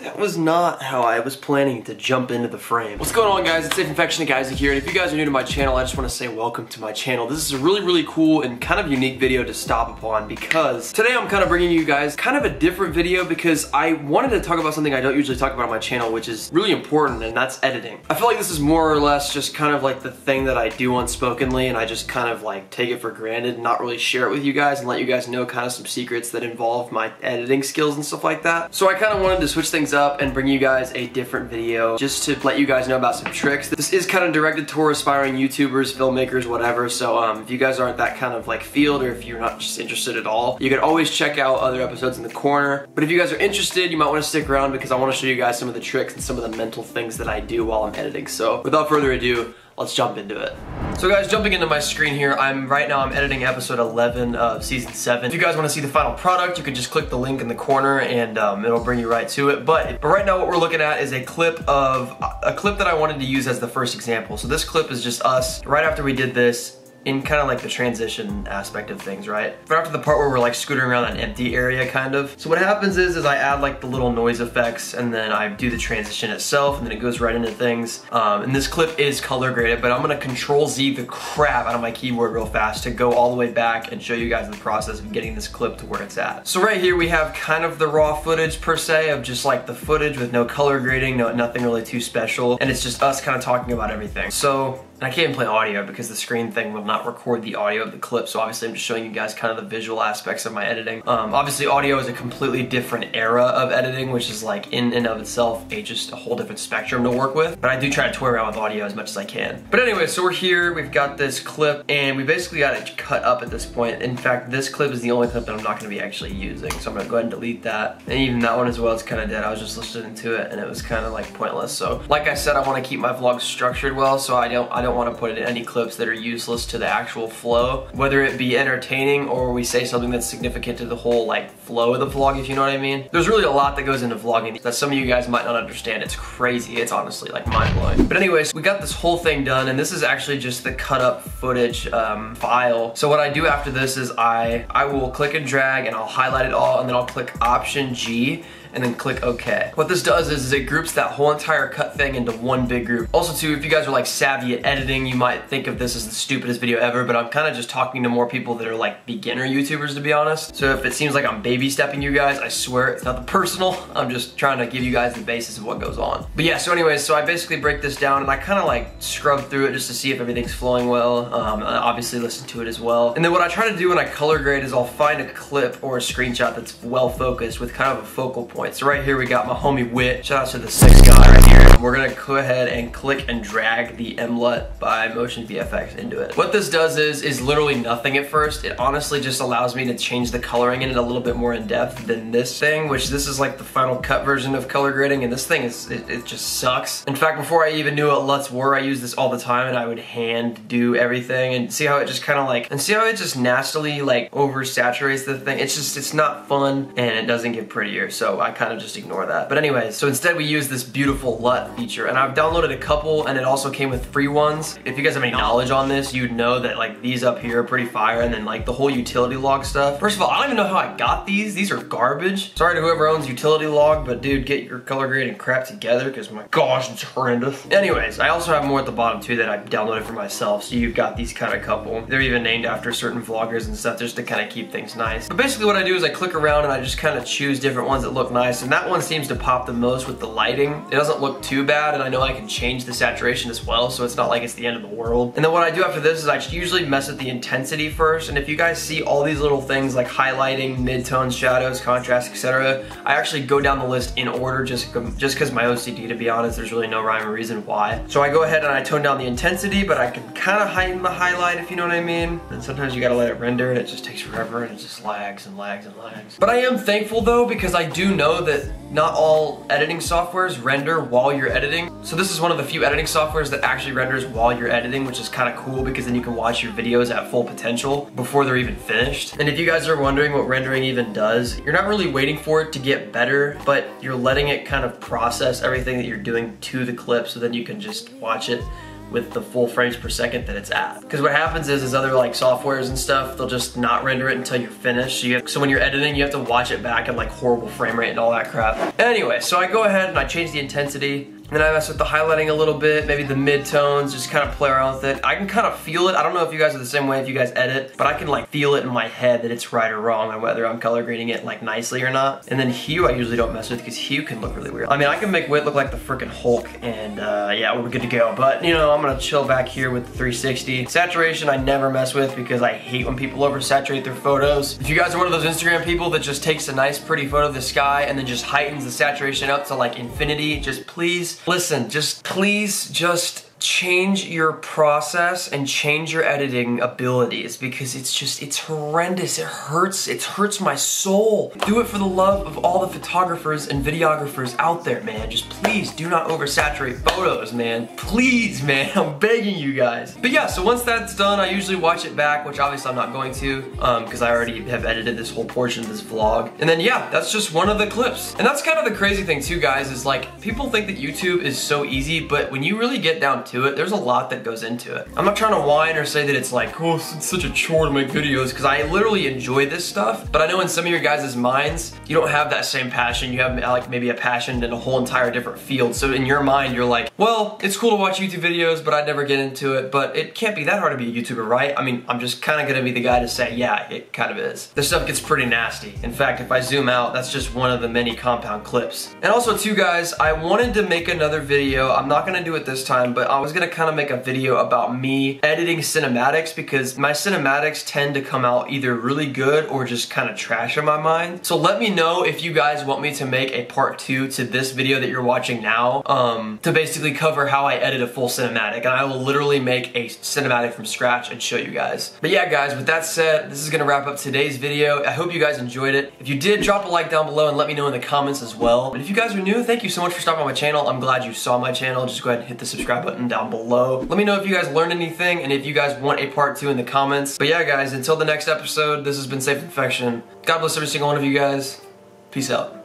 That was not how I was planning to jump into the frame. What's going on, guys? It's Safe Infectionate Guys here, and if you guys are new to my channel, I just want to say welcome to my channel. This is a really cool and kind of unique video to stop upon because today I'm kind of bringing you guys kind of a different video because I wanted to talk about something I don't usually talk about on my channel, which is really important, and that's editing. I feel like this is more or less just kind of like the thing that I do unspokenly, and I just kind of like take it for granted and not really share it with you guys and let you guys know kind of some secrets that involve my editing skills and stuff like that. So I kind of wanted to switch things up and bring you guys a different video just to let you guys know about some tricks. This is kind of directed toward aspiring YouTubers, filmmakers, whatever, so if you guys aren't that kind of like field, or if you're not just interested at all, you can always check out other episodes in the corner. But if you guys are interested, you might want to stick around because I want to show you guys some of the tricks and some of the mental things that I do while I'm editing. So without further ado, let's jump into it. So guys, jumping into my screen here, right now I'm editing episode 11 of season 7. If you guys want to see the final product, you can just click the link in the corner and it'll bring you right to it. But right now what we're looking at is a clip that I wanted to use as the first example. So this clip is just us right after we did this, in kind of like the transition aspect of things, right? But after the part where we're like scooting around that empty area kind of. So what happens is I add like the little noise effects and then I do the transition itself and then it goes right into things. And this clip is color graded, but I'm gonna Control Z the crap out of my keyboard real fast to go all the way back and show you guys the process of getting this clip to where it's at. So right here we have kind of the raw footage per se of just like the footage with no color grading, nothing really too special. And it's just us kind of talking about everything. So, and I can't even play audio because the screen thing will not record the audio of the clip, so obviously I'm just showing you guys kind of the visual aspects of my editing. Obviously audio is a completely different era of editing, which is like in and of itself just a whole different spectrum to work with, but I do try to toy around with audio as much as I can. But anyway, so we're here, we've got this clip, and we basically got it cut up at this point. In fact, this clip is the only clip that I'm not going to be actually using, so I'm going to go ahead and delete that. And even that one as well is kind of dead. I was just listening to it and it was kind of like pointless. So like I said, I want to keep my vlogs structured well, so I don't want to put in any clips that are useless to the actual flow, whether it be entertaining or we say something that's significant to the whole like flow of the vlog, if you know what I mean. There's really a lot that goes into vlogging that some of you guys might not understand. It's crazy. It's honestly like mind-blowing. But anyways, we got this whole thing done, and this is actually just the cut up footage file. So what I do after this is I will click and drag and I'll highlight it all, and then I'll click Option G and then click OK. What this does is it groups that whole entire cut thing into one big group. Also too, if you guys are like savvy at editing, you might think of this as the stupidest video ever, but I'm kind of just talking to more people that are like beginner YouTubers, to be honest. So if it seems like I'm baby stepping you guys, I swear it's nothing personal. I'm just trying to give you guys the basis of what goes on. But yeah, so anyways, so I basically break this down and I kind of like scrub through it just to see if everything's flowing well. And obviously listen to it as well. And then what I try to do when I color grade is I'll find a clip or a screenshot that's well focused with kind of a focal point. So right here we got my homie Wit. Shout out to the 6 guy right here. We're gonna go ahead and click and drag the MLUT by Motion VFX into it. What this does is literally nothing at first. It honestly just allows me to change the coloring in it a little bit more in depth than this thing, which this is like the final cut version of color grading, and this thing it just sucks. In fact, before I even knew what LUTs were, I used this all the time and I would hand do everything and see how it just kind of like, and see how it just nastily like oversaturates the thing. It's not fun and it doesn't get prettier, so I kind of just ignore that. But anyways, so instead we use this beautiful LUT feature, and I've downloaded a couple and it also came with free ones. If you guys have any knowledge on this, you'd know that like these up here are pretty fire, and then like the whole utility log stuff. First of all, I don't even know how I got these. These are garbage. Sorry to whoever owns utility log, but dude, get your color grading crap together because my gosh, it's horrendous. Anyways, I also have more at the bottom too that I downloaded for myself, so you've got these kind of couple. They're even named after certain vloggers and stuff just to kind of keep things nice. But basically what I do is I click around and I just kind of choose different ones that look nice, and that one seems to pop the most with the lighting. It doesn't look too bad, and I know I can change the saturation as well, so it's not like it's the end of the world. And then what I do after this is I usually mess with the intensity first, and if you guys see all these little things like highlighting, midtones, shadows, contrast, etc., I actually go down the list in order just because my OCD, to be honest. There's really no rhyme or reason why. So I go ahead and I tone down the intensity, but I can kind of heighten the highlight, if you know what I mean. And sometimes you gotta let it render and it just takes forever and it just lags and lags and lags. But I am thankful though, because I do know that not all editing softwares render while you're editing. So this is one of the few editing softwares that actually renders while you're editing, which is kind of cool because then you can watch your videos at full potential before they're even finished. And if you guys are wondering what rendering even does, you're not really waiting for it to get better, but you're letting it kind of process everything that you're doing to the clip so then you can just watch it with the full frames per second that it's at. Because what happens is other like softwares and stuff, they'll just not render it until you're finished. So when you're editing, you have to watch it back at like horrible frame rate and all that crap. Anyway, so I go ahead and I change the intensity. And then I mess with the highlighting a little bit, maybe the mid-tones, just kind of play around with it. I can kind of feel it. I don't know if you guys are the same way if you guys edit, but I can like feel it in my head that it's right or wrong on whether I'm color grading it like nicely or not. And then hue I usually don't mess with because hue can look really weird. I mean, I can make Wit look like the freaking Hulk and yeah, we're good to go. But you know, I'm gonna chill back here with the 360. Saturation I never mess with because I hate when people oversaturate their photos. If you guys are one of those Instagram people that just takes a nice pretty photo of the sky and then just heightens the saturation up to like infinity, just please, listen, please just change your process and change your editing abilities because it's horrendous. It hurts my soul. Do it for the love of all the photographers and videographers out there, man. Just please do not oversaturate photos, man. Please, man, I'm begging you guys. But yeah, so once that's done, I usually watch it back, which obviously I'm not going to because I already have edited this whole portion of this vlog. And then yeah, that's just one of the clips. And that's kind of the crazy thing too, guys, is like people think that YouTube is so easy, but when you really get down to it, there's a lot that goes into it. I'm not trying to whine or say that it's like, oh, it's such a chore to make videos, because I literally enjoy this stuff, but I know in some of your guys' minds, you don't have that same passion. You have like maybe a passion in a whole entire different field. So in your mind, you're like, well, it's cool to watch YouTube videos, but I'd never get into it. But it can't be that hard to be a YouTuber, right? I mean, I'm just kind of gonna be the guy to say, yeah, it kind of is. This stuff gets pretty nasty. In fact, if I zoom out, that's just one of the many compound clips. And also too, guys, I wanted to make another video. I'm not gonna do it this time, but I was gonna kind of make a video about me editing cinematics because my cinematics tend to come out either really good or just kind of trash in my mind. So let me know if you guys want me to make a part 2 to this video that you're watching now to basically cover how I edit a full cinematic, and I will literally make a cinematic from scratch and show you guys. But yeah, guys, with that said, this is gonna wrap up today's video. I hope you guys enjoyed it. If you did, drop a like down below and let me know in the comments as well. And if you guys are new, thank you so much for stopping by my channel. I'm glad you saw my channel. Just go ahead and hit the subscribe button down below. Let me know if you guys learned anything and if you guys want a part 2 in the comments. But yeah, guys, until the next episode, this has been Safe Infection. God bless every single one of you guys. Peace out.